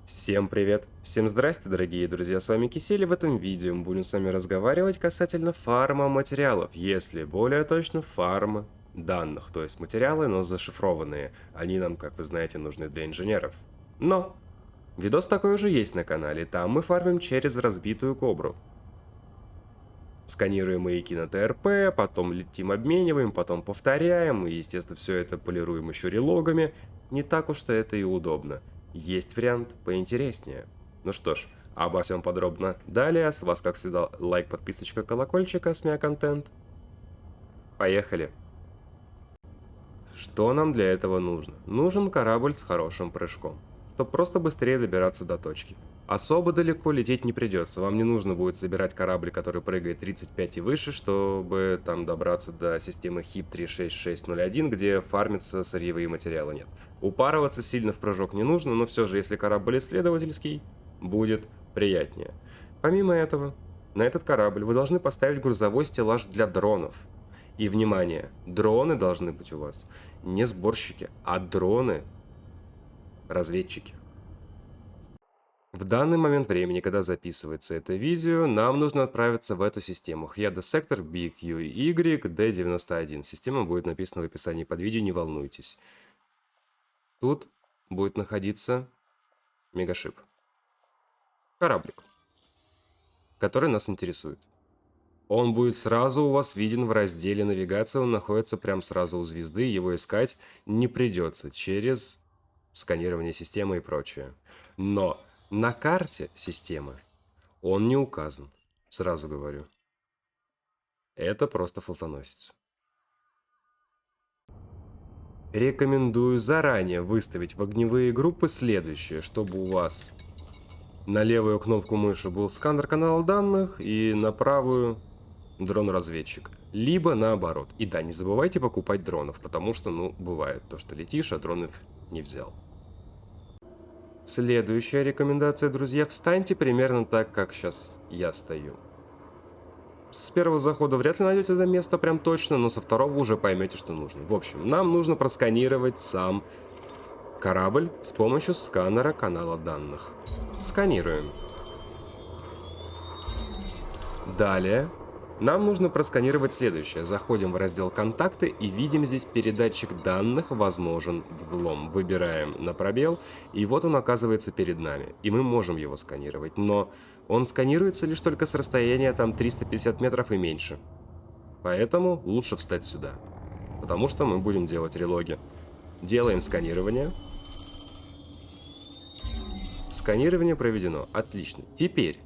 Всем привет! Всем здрасте, дорогие друзья, с вами Кисель, и в этом видео мы будем с вами разговаривать касательно фарма материалов, если более точно фарма данных, то есть материалы, но зашифрованные. Они нам, как вы знаете, нужны для инженеров. Но видос такой уже есть на канале, там мы фармим через разбитую кобру. Сканируем маяки на ТРП, потом летим, обмениваем, потом повторяем, и, естественно, все это полируем еще релогами. Не так уж-то это и удобно. Есть вариант поинтереснее. Ну что ж, обо всем подробно далее. С вас, как всегда, лайк, подписочка, колокольчик, СМИ контент. Поехали! Что нам для этого нужно? Нужен корабль с хорошим прыжком, чтобы просто быстрее добираться до точки. Особо далеко лететь не придется, вам не нужно будет собирать корабль, который прыгает 35 и выше, чтобы там добраться до системы HIP 36601, где фармятся сырьевые материалы, нет. Упарываться сильно в прыжок не нужно, но все же, если корабль исследовательский, будет приятнее. Помимо этого, на этот корабль вы должны поставить грузовой стеллаж для дронов. И, внимание, дроны должны быть у вас не сборщики, а дроны-разведчики. В данный момент времени, когда записывается это видео, нам нужно отправиться в эту систему. HEADA сектор BQY D91. Система будет написана в описании под видео, не волнуйтесь. Тут будет находиться мегашип. Кораблик, который нас интересует. Он будет сразу у вас виден в разделе навигации, он находится прямо сразу у звезды, его искать не придется через сканирование системы и прочее. Но на карте системы он не указан, сразу говорю. Это просто флотоносец. Рекомендую заранее выставить в огневые группы следующее, чтобы у вас на левую кнопку мыши был сканер канала данных и на правую дрон-разведчик. Либо наоборот. И да, не забывайте покупать дронов, потому что, бывает то, что летишь, а дронов не взял. Следующая рекомендация, друзья, встаньте примерно так, как сейчас я стою. С первого захода вряд ли найдете это место прям точно, но со второго уже поймете, что нужно. В общем, нам нужно просканировать сам корабль с помощью сканера канала данных. Сканируем. Далее нам нужно просканировать следующее. Заходим в раздел «Контакты» и видим здесь передатчик данных «Возможен взлом». Выбираем на пробел, и вот он оказывается перед нами. И мы можем его сканировать, но он сканируется лишь только с расстояния там 350 метров и меньше. Поэтому лучше встать сюда, потому что мы будем делать релоги. Делаем сканирование. Сканирование проведено. Отлично. Теперь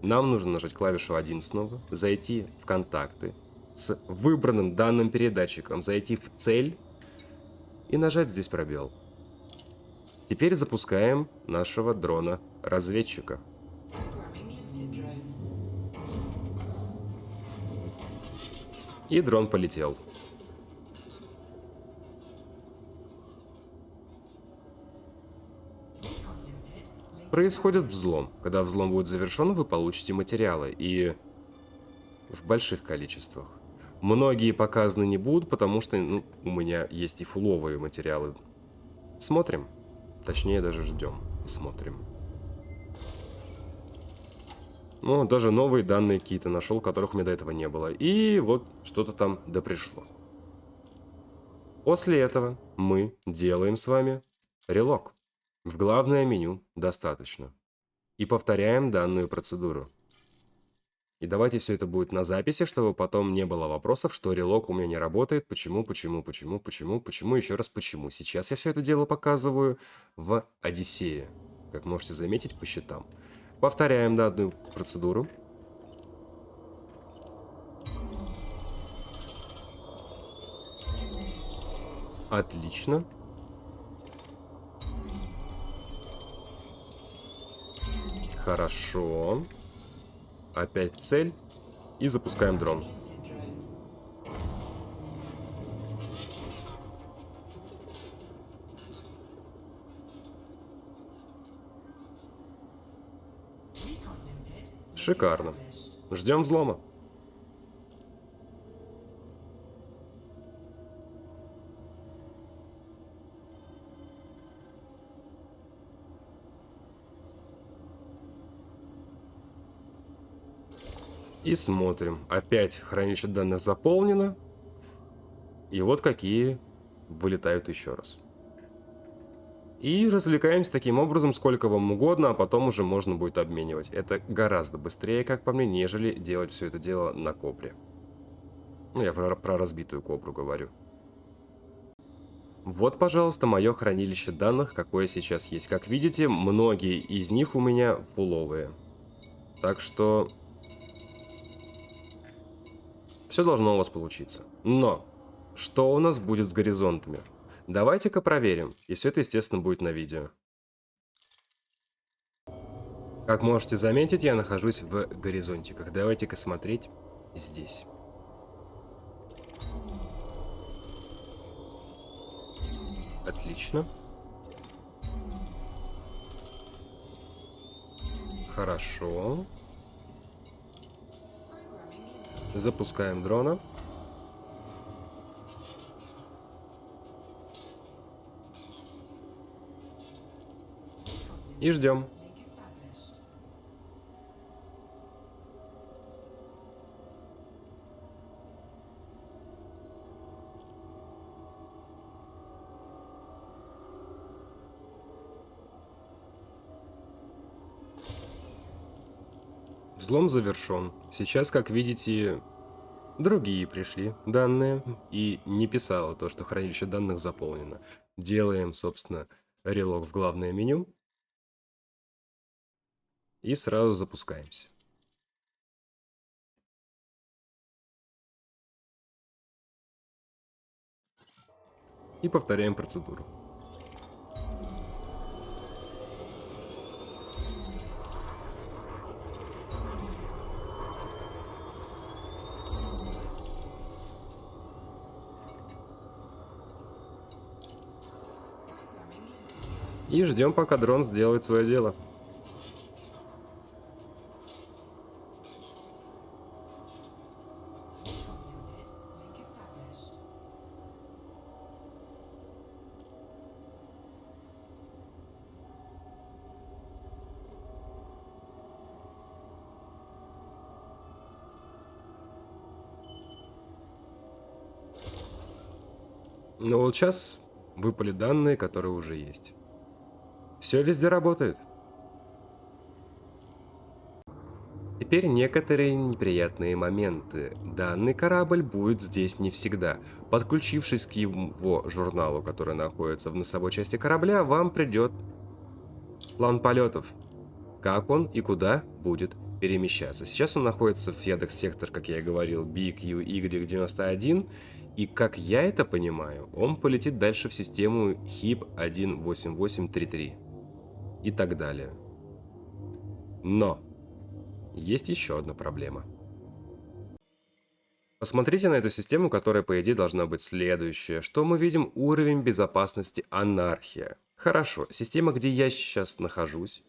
нам нужно нажать клавишу 1 снова, зайти в контакты, с выбранным данным передатчиком зайти в цель и нажать здесь пробел. Теперь запускаем нашего дрона-разведчика. И дрон полетел. Происходит взлом. Когда взлом будет завершен, вы получите материалы, и в больших количествах. Многие показаны не будут, потому что у меня есть и фуловые материалы. Смотрим. Точнее, даже ждем и смотрим. Ну, даже новые данные какие-то нашел, которых у меня до этого не было. И вот что-то там допришло. После этого мы делаем с вами релог. В главное меню «Достаточно». И повторяем данную процедуру. И давайте все это будет на записи, чтобы потом не было вопросов, что релог у меня не работает, почему, еще раз почему. Сейчас я все это дело показываю в Одиссее, как можете заметить по счетам. Повторяем данную процедуру. Отлично. Хорошо. Опять цель. И запускаем дрон. Шикарно. Ждем взлома. И смотрим. Опять хранилище данных заполнено. И вот какие вылетают еще раз. И развлекаемся таким образом сколько вам угодно, а потом уже можно будет обменивать. Это гораздо быстрее, как по мне, нежели делать все это дело на кобре. Ну, я про разбитую кобру говорю. Вот, пожалуйста, мое хранилище данных, какое сейчас есть. Как видите, многие из них у меня пуловые. Так что все должно у вас получиться. Но что у нас будет с горизонтами? Давайте-ка проверим. И все это, естественно, будет на видео. Как можете заметить, я нахожусь в горизонтиках. Давайте-ка смотреть здесь. Отлично. Хорошо. Запускаем дрона. И ждем. Взлом завершен. Сейчас, как видите, другие пришли данные и не писало то, что хранилище данных заполнено. Делаем, собственно, релог в главное меню и сразу запускаемся. И повторяем процедуру. И ждем, пока дрон сделает свое дело. Но вот сейчас выпали данные, которые уже есть. Все везде работает. Теперь некоторые неприятные моменты. Данный корабль будет здесь не всегда. Подключившись к его журналу, который находится в носовой части корабля, вам придет план полетов. Как он и куда будет перемещаться. Сейчас он находится в Яндекс-сектор, как я и говорил, BQY91. И как я это понимаю, он полетит дальше в систему HIP 18833 и так далее. Но есть еще одна проблема. Посмотрите на эту систему, которая, по идее, должна быть следующая. Что мы видим? Уровень безопасности анархия. Хорошо, система, где я сейчас нахожусь,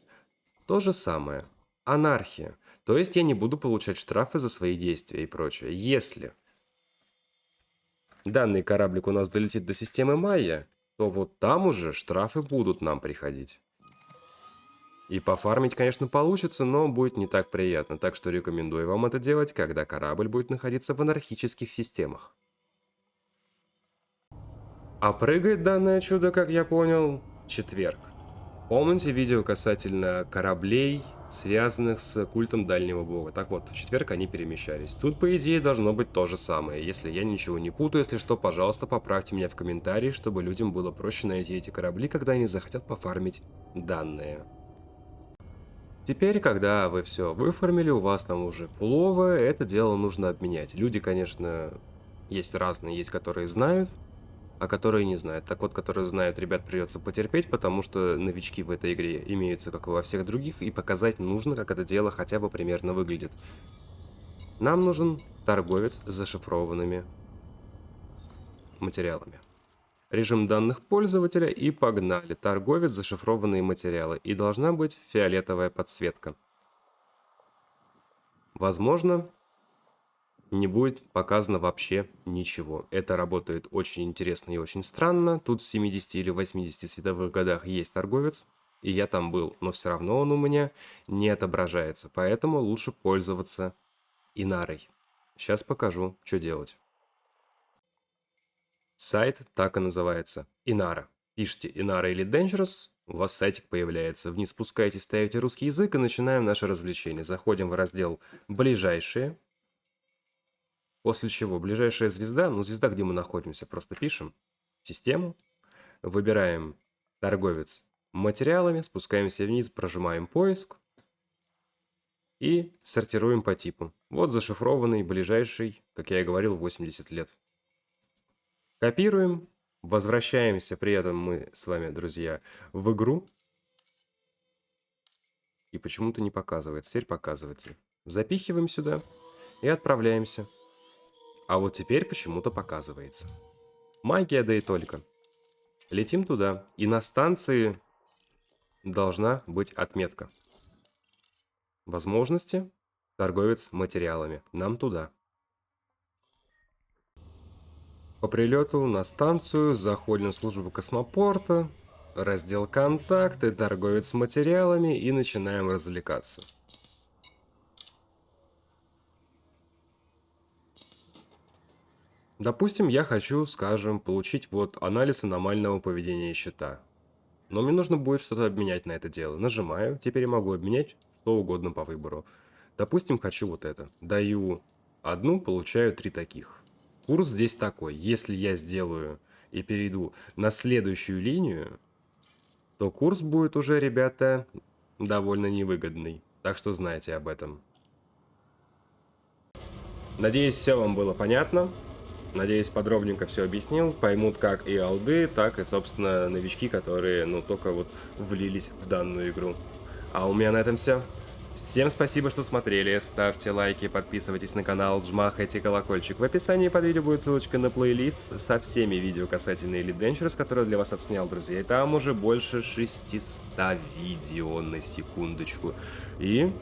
то же самое. Анархия. То есть я не буду получать штрафы за свои действия и прочее. Если данный кораблик у нас долетит до системы Майя, то вот там уже штрафы будут нам приходить. И пофармить, конечно, получится, но будет не так приятно, так что рекомендую вам это делать, когда корабль будет находиться в анархических системах. А прыгает данное чудо, как я понял, в четверг. Помните видео касательно кораблей, связанных с культом дальнего бога? Так вот, в четверг они перемещались. Тут, по идее, должно быть то же самое. Если я ничего не путаю, если что, пожалуйста, поправьте меня в комментарии, чтобы людям было проще найти эти корабли, когда они захотят пофармить данные. Теперь, когда вы все выформили, у вас там уже пуловое, это дело нужно обменять. Люди, конечно, есть разные, есть которые знают, а которые не знают. Так вот, которые знают, ребят, придется потерпеть, потому что новички в этой игре имеются, как и во всех других, и показать нужно, как это дело хотя бы примерно выглядит. Нам нужен торговец с зашифрованными материалами. Режим данных пользователя и погнали. Торговец, зашифрованные материалы. И должна быть фиолетовая подсветка. Возможно, не будет показано вообще ничего. Это работает очень интересно и очень странно. Тут в 70 или 80 световых годах есть торговец. И я там был, но все равно он у меня не отображается. Поэтому лучше пользоваться Инарой. Сейчас покажу, что делать. Сайт так и называется. Инара. Пишите Инара или Dangerous, у вас сайтик появляется. Вниз спускаетесь, ставите русский язык и начинаем наше развлечение. Заходим в раздел «Ближайшие». После чего ближайшая звезда, ну звезда, где мы находимся, просто пишем «Систему». Выбираем «Торговец материалами», спускаемся вниз, прожимаем «Поиск». И сортируем по типу. Вот зашифрованный ближайший, как я и говорил, 80 лет. Копируем. Возвращаемся при этом мы с вами, друзья, в игру. И почему-то не показывается. Теперь показывается. Запихиваем сюда и отправляемся. А вот теперь почему-то показывается. Магия, да и только. Летим туда. И на станции должна быть отметка. Возможности. Торговец материалами. Нам туда. По прилету на станцию заходим в службу космопорта, раздел «Контакты», торговец материалами и начинаем развлекаться. Допустим, я хочу, скажем, получить вот анализ аномального поведения счета. Но мне нужно будет что-то обменять на это дело. Нажимаю, теперь я могу обменять что угодно по выбору. Допустим, хочу вот это. Даю одну, получаю 3 таких. Курс здесь такой. Если я сделаю и перейду на следующую линию, то курс будет уже, ребята, довольно невыгодный. Так что знайте об этом. Надеюсь, все вам было понятно. Надеюсь, подробненько все объяснил. Поймут как и алды, так и, собственно, новички, которые, ну, только вот влились в данную игру. А у меня на этом все. Всем спасибо, что смотрели, ставьте лайки, подписывайтесь на канал, жмахайте колокольчик. В описании под видео будет ссылочка на плейлист со всеми видео касательно Elite Dangerous, которые для вас отснял, друзья. И там уже больше 600 видео на секундочку. И,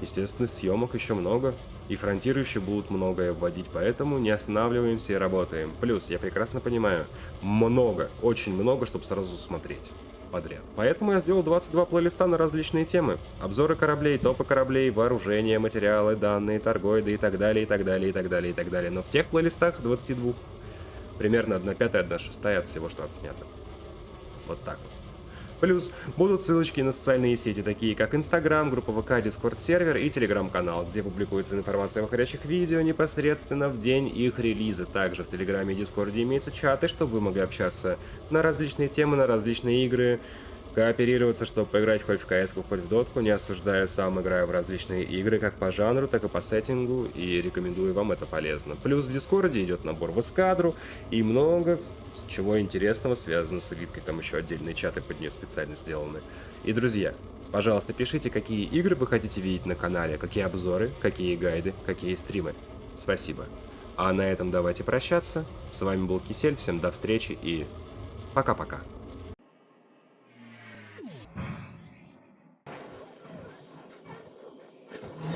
естественно, съемок еще много. И фронтиры еще будут многое вводить, поэтому не останавливаемся и работаем. Плюс, я прекрасно понимаю, много, очень много, чтобы сразу смотреть подряд. Поэтому я сделал 22 плейлиста на различные темы. Обзоры кораблей, топы кораблей, вооружение, материалы, данные, торгоиды и так далее, и так далее, и так далее, и так далее. Но в тех плейлистах 22 примерно 1/5, 1/6 от всего, что отснято. Вот так вот. Плюс будут ссылочки на социальные сети, такие как Instagram, группа ВК, Discord сервер и Telegram-канал, где публикуется информация о выходящих видео непосредственно в день их релиза. Также в Телеграме и Дискорде имеются чаты, чтобы вы могли общаться на различные темы, на различные игры, кооперироваться, чтобы поиграть хоть в КС, хоть в дотку. Не осуждаю, сам играю в различные игры, как по жанру, так и по сеттингу, и рекомендую вам, это полезно. Плюс в Дискорде идет набор в эскадру, и много чего интересного связано с элиткой. Там еще отдельные чаты под нее специально сделаны. И, друзья, пожалуйста, пишите, какие игры вы хотите видеть на канале, какие обзоры, какие гайды, какие стримы. Спасибо. А на этом давайте прощаться. С вами был Кисель, всем до встречи и пока-пока.